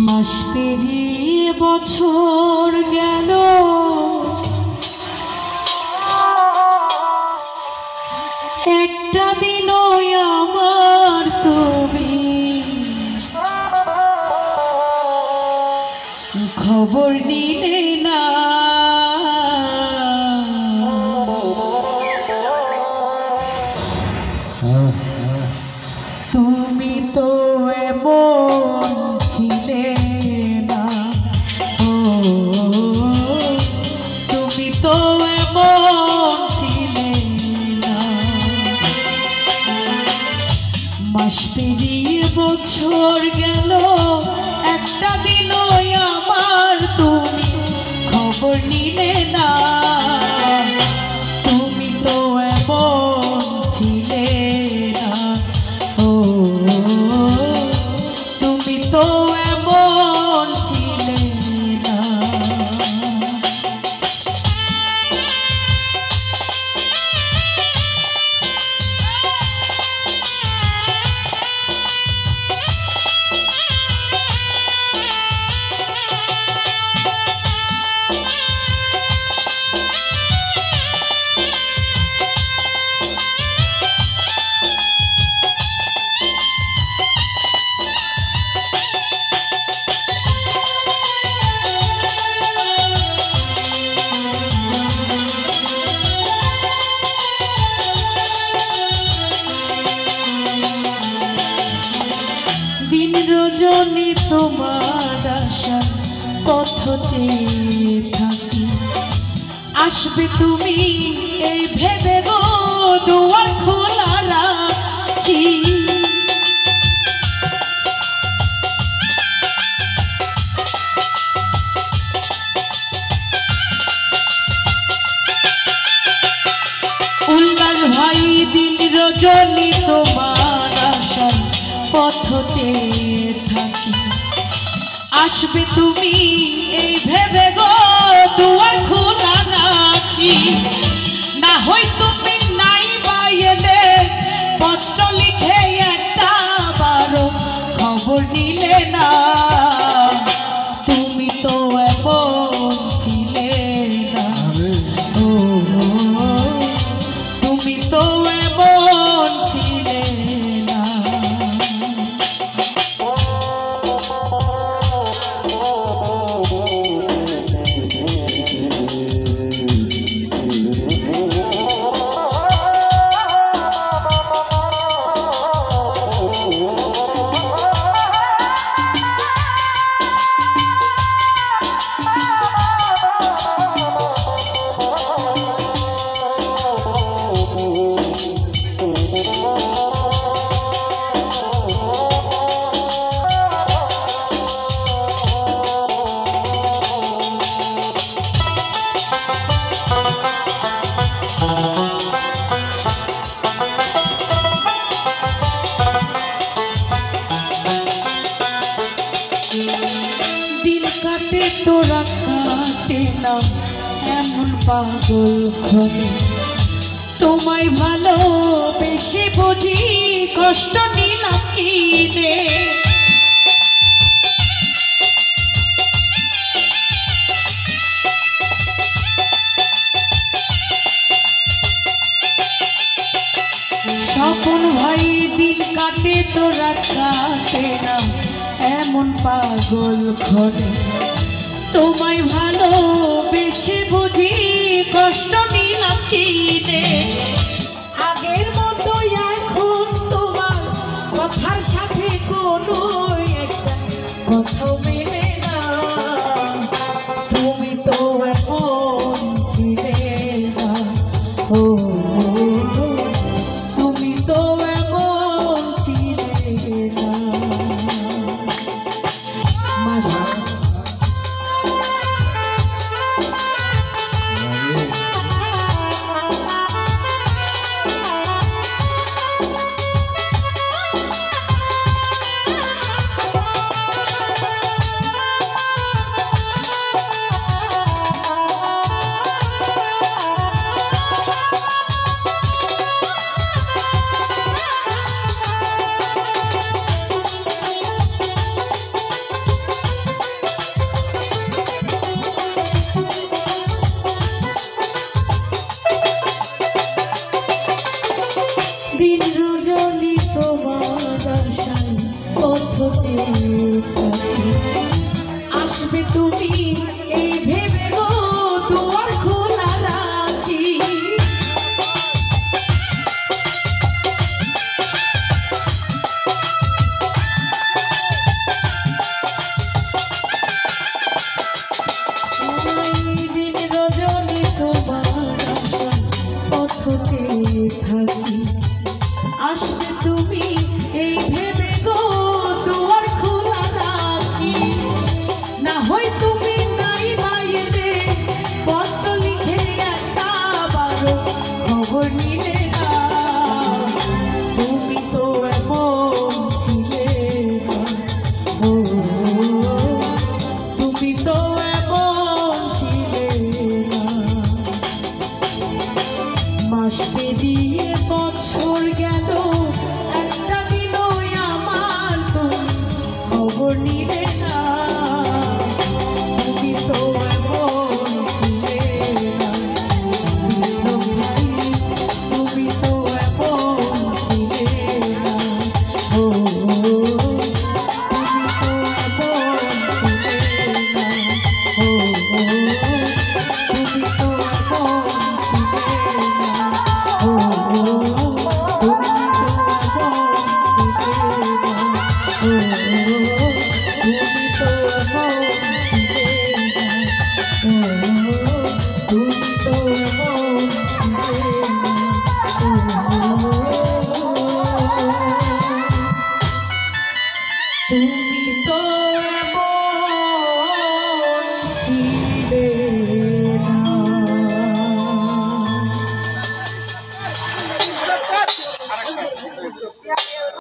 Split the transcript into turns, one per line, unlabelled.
মাস পেরিয়ে বছর গেল, একটা দিনও আমার তুমি খবর নিলে না। তুমি তো এমন ছিলে না, ও তুমি তো এমন ছিলে না। মাস পেরিয়ে বছর গেল, একটা দিনও আমার তুমি খবর নিলে না। তুমি তো এমন ছিলে না, ও তুমি তো এমন ছিলে না। দিন রজনী তোমার আশার পথ চেয়ে থাকি, আসবে তুমি এই ভেবে গো দুয়ার খোলা রাখি। উল্লাস ভাই দিন রজনী তোমার আশার পথ চেয়ে থাকি, আসবে তুমি এই ভেবে গো দুয়ার খোলা রাখি। না হই তুমি নাই বাইলে পত্র লিখে একটা বারো খবর নিলে না। তুমি তো এমন ছিলে না, ও তুমি তো এমন ছিলে না। দিন কাটে তোরা কাটে না এমন পাগল ঘরে, তোমায় ভালোবেসে বুঝি কষ্ট নিলাম কিনে। স্বপন ভাই দিন কাটে তোরা কাটে না এমন পাগল ঘরে, তোমায় ভালোবেসে বুঝি কষ্ট নিলাম কিনে। আগের মতো এখন তোমার কথার সাথে কোনো একটা কথা মেলে না। তুমি তো এখন ছিলে না, ও দিন রজনী তোমার আশায় পথ চেয়ে থাকি। আসবে তুমি এই ভেবে গো দুয়ার খোলা রাখি। দিন রজনী তোমার আশায় পথ চেয়ে থাকি। আসবে তুমি এই ভেবে গো দুয়ার খোলা রাখি। না হয় তুমি নাই বাইরে পত্র লিখে একটা বারো খবর নিলে না। তুমি তো এমন ছিলে না, ও তুমি তো এমন ছিলে না। মাস পেরিয়ে বছর গেল, একটা দিনও আমার তুমি খবর নিলে না। তুমি তো এমন ছিলে না ভাই, তুমি তো এমন ছিলে না, ও তুমি তো এমন ছিলে না, ও তুমি তো এমন ছিলে না, ও তুমি তো এমন ছিলে না, ও তুমি তো এমন ছিলে না, ও তুমি তো এমন ছিলে না, ও তুমি তো এমন